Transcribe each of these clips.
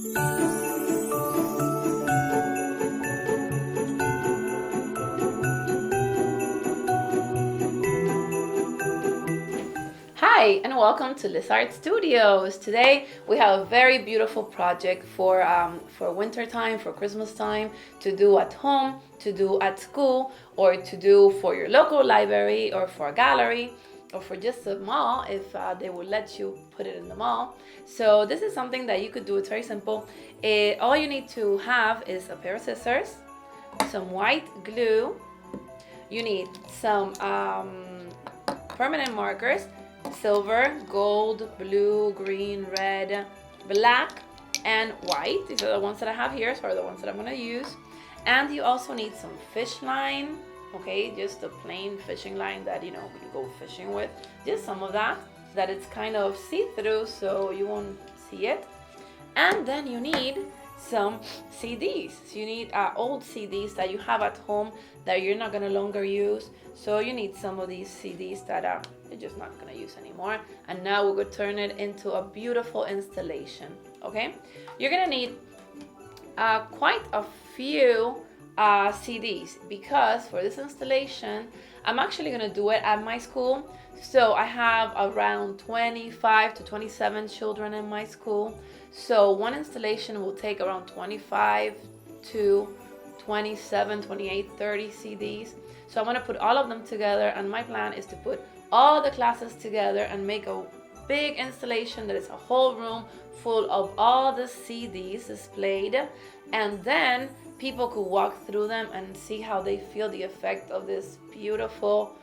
Hi, and welcome to Liz Art Studios. Today we have a very beautiful project for winter time, for Christmas time, to do at home, to do at school, or to do for your local library, or for a gallery, or for just a mall if they will let you put it in the mall. So this is something that you could do. It's very simple. All you need to have is a pair of scissors, some white glue. You need some permanent markers. Silver, gold, blue, green, red, black, and white. These are the ones that I have here, so are the ones that I'm going to use. And you also need some fish line, okay, just a plain fishing line that you go fishing with. Just some of that, so that it's kind of see-through so you won't see it. And then you need some CDs. So you need old CDs that you have at home that you're not gonna longer use. So you need some of these CDs that you're just not gonna use anymore. And now we're gonna turn it into a beautiful installation. Okay, you're gonna need quite a few CDs, because for this installation I'm actually gonna do it at my school. So I have around 25 to 27 children in my school. So one installation will take around 25 to 27, 28, 30 CDs. So I'm gonna put all of them together, and my plan is to put all the classes together and make a big installation that is a whole room full of all the CDs displayed, and then people could walk through them and see how they feel the effect of this beautiful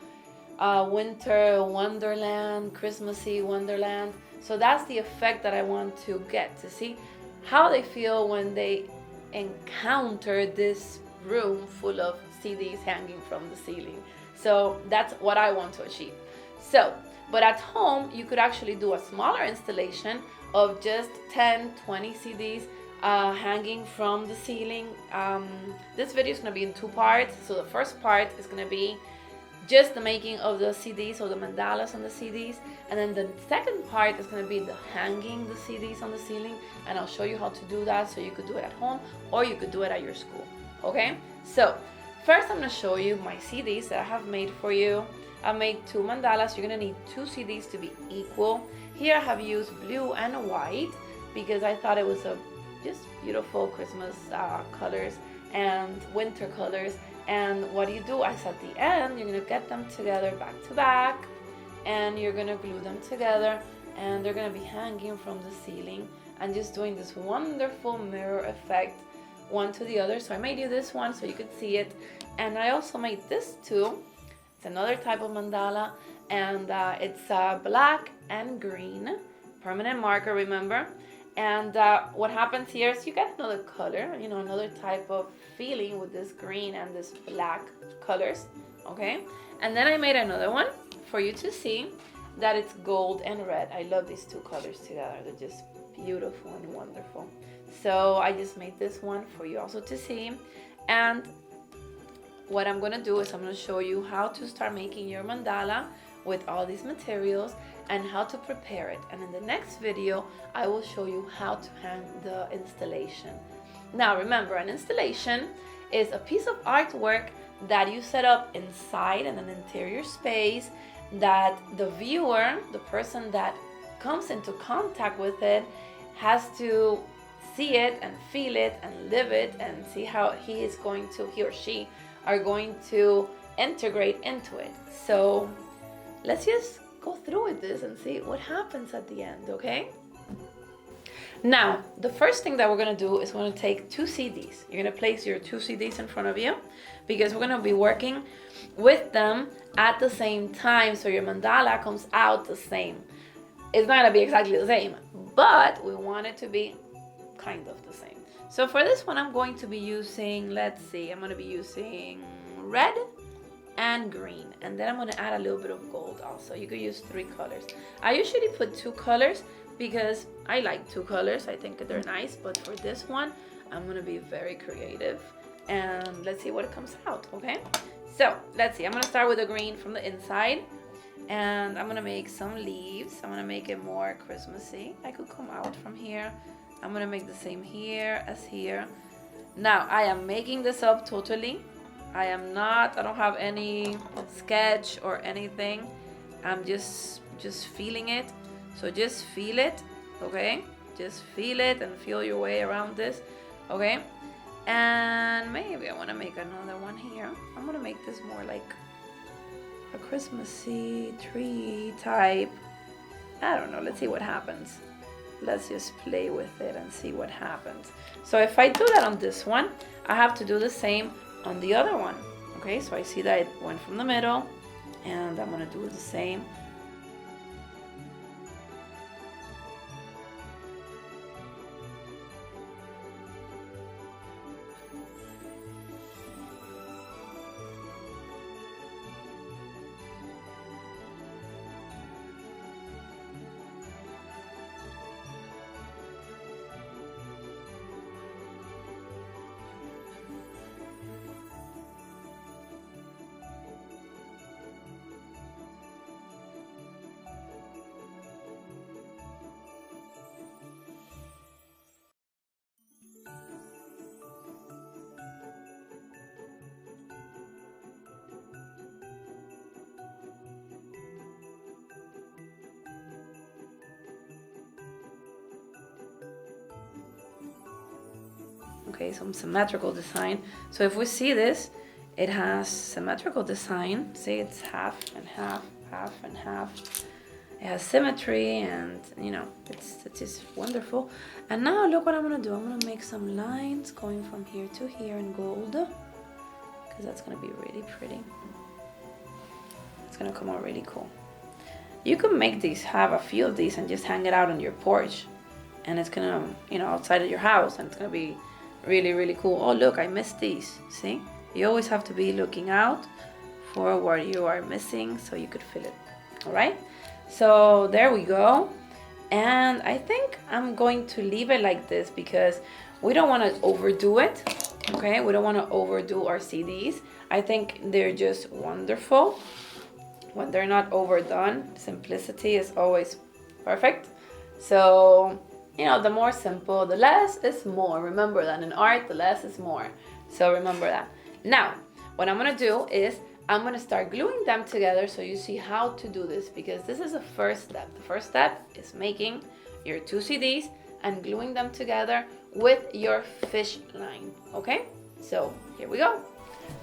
winter wonderland, Christmassy wonderland. So that's the effect that I want to get, to see how they feel when they encounter this room full of CDs hanging from the ceiling. So that's what I want to achieve. So, but at home, you could actually do a smaller installation of just 10, 20 CDs hanging from the ceiling. This video is going to be in two parts. So the first part is going to be just the making of the CDs, or the mandalas on the CDs, and then the second part is going to be the hanging the CDs on the ceiling, and I'll show you how to do that. So you could do it at home or you could do it at your school. Okay, so first I'm going to show you my CDs that I have made for you. I made two mandalas. You're going to need two CDs to be equal. Here I have used blue and white because I thought it was a just beautiful Christmas colors and winter colors. And what you do is at the end, you're going to get them together back to back, and you're going to glue them together, and they're going to be hanging from the ceiling and just doing this wonderful mirror effect one to the other. So I made you this one so you could see it, and I also made this too. It's another type of mandala, and it's black and green, permanent marker, remember. And what happens here is you get another color, another type of feeling with this green and this black colors, okay? And then I made another one for you to see that it's gold and red. I love these two colors together. They're just beautiful and wonderful. So I just made this one for you also to see. And what I'm gonna do is I'm gonna show you how to start making your mandala with all these materials and how to prepare it. And in the next video, I will show you how to hang the installation. Now remember, an installation is a piece of artwork that you set up inside in an interior space that the viewer, the person that comes into contact with it, has to see it and feel it and live it and see how he or she are going to integrate into it. So let's just go through with this and see what happens at the end, okay? Now, the first thing that we're gonna do is we're gonna take two CDs. You're gonna place your two CDs in front of you because we're gonna be working with them at the same time, so your mandala comes out the same. It's not gonna be exactly the same, but we want it to be kind of the same. So for this one, I'm going to be using, I'm gonna be using red and green, and then I'm going to add a little bit of gold also. You could use 3 colors. I usually put 2 colors because I like 2 colors. I think they're nice, but for this one I'm going to be very creative, and let's see what comes out. Okay, so let's see. I'm going to start with the green from the inside, and I'm going to make some leaves. I'm going to make it more Christmassy. I could come out from here I'm gonna make the same here as here. Now, I am making this up totally. I don't have any sketch or anything. I'm just feeling it. So just feel it, okay? Just feel it and feel your way around this, okay? And maybe I want to make another one here. I'm gonna make this more like a Christmassy tree type. I don't know, let's see what happens. Let's just play with it and see what happens. So if I do that on this one, I have to do the same on the other one. Okay, so I see that it went from the middle, and I'm gonna do the same. Okay, some symmetrical design. So if we see this, it has symmetrical design. See, it's half and half, half and half. It has symmetry, and you know, it's just wonderful. And now look what I'm gonna do. I'm gonna make some lines going from here to here in gold, because that's gonna be really pretty. It's gonna come out really cool. You can make these, have a few of these, and just hang it out on your porch, and it's gonna, you know, outside of your house, and it's gonna be really, really cool. Oh, look, I missed these. See? You always have to be looking out for what you are missing so you could fill it. All right? So there we go. And I think I'm going to leave it like this because we don't want to overdo it. Okay? We don't want to overdo our CDs. I think they're just wonderful when they're not overdone. Simplicity is always perfect. So, you know, the more simple, the less is more. Remember that in art, the less is more. So remember that. Now, what I'm gonna do is I'm gonna start gluing them together so you see how to do this, because this is the first step. The first step is making your two CDs and gluing them together with your fish line, okay? So here we go.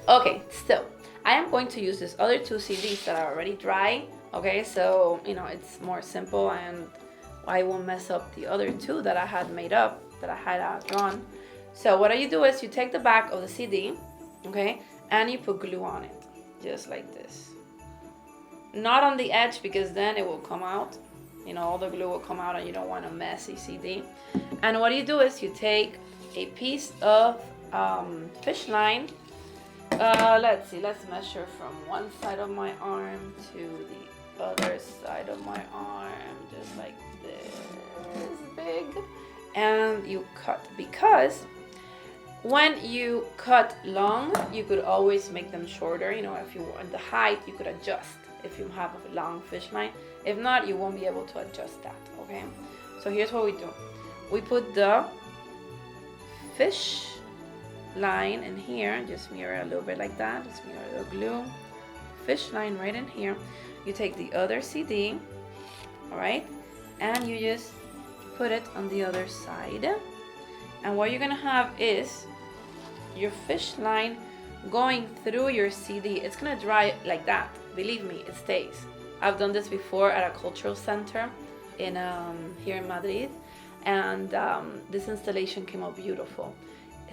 Okay, so I am going to use these other two CDs that are already dry, okay? So, you know, it's more simple and I won't mess up the other two that I had made up, that I had drawn. So what you do is you take the back of the CD, okay, and you put glue on it, just like this. Not on the edge, because then it will come out. You know, all the glue will come out and you don't want a messy CD. And what you do is you take a piece of fish line. Let's see, let's measure from one side of my arm to the other side of my arm, just like this big, and you cut, because when you cut long, you could always make them shorter. You know, if you want the height, you could adjust if you have a long fish line. If not, you won't be able to adjust that, okay? So here's what we do. We put the fish line in here, just mirror a little bit like that, just mirror the glue, fish line right in here. You take the other CD, all right, and you just put it on the other side. And what you're gonna have is your fish line going through your CD. It's gonna dry like that. Believe me, it stays. I've done this before at a cultural center in here in Madrid, and this installation came out beautiful.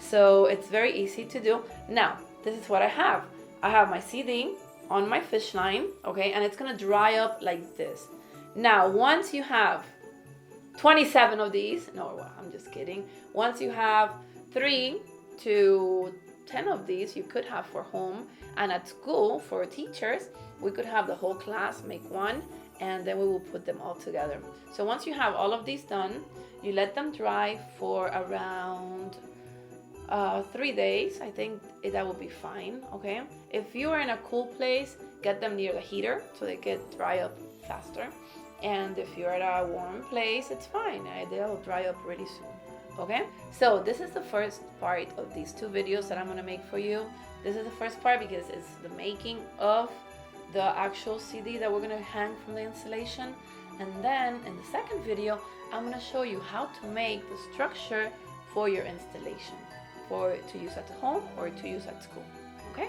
So it's very easy to do. Now, this is what I have. I have my CD on my fish line, okay, and it's gonna dry up like this. Now, once you have 27 of these, no, I'm just kidding. Once you have 3 to 10 of these, you could have for home, and at school for teachers, we could have the whole class make one, and then we will put them all together. So once you have all of these done, you let them dry for around 3 days. I think that will be fine, okay? If you are in a cool place, get them near the heater so they get dry up faster. And if you're at a warm place, it's fine. They'll dry up really soon. Okay, so this is the first part of these two videos that I'm gonna make for you. This is the first part because it's the making of the actual CD that we're gonna hang from the installation. And then in the second video, I'm gonna show you how to make the structure for your installation, to use at home or to use at school. Okay,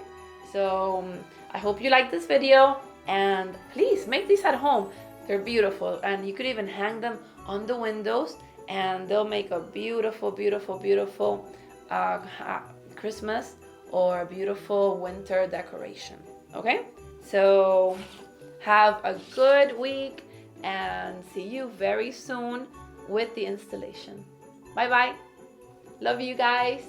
so I hope you like this video, and please make these at home. They're beautiful, and you could even hang them on the windows, and they'll make a beautiful, beautiful, beautiful Christmas or a beautiful winter decoration. Okay, so have a good week and see you very soon with the installation. Bye bye. Love you guys.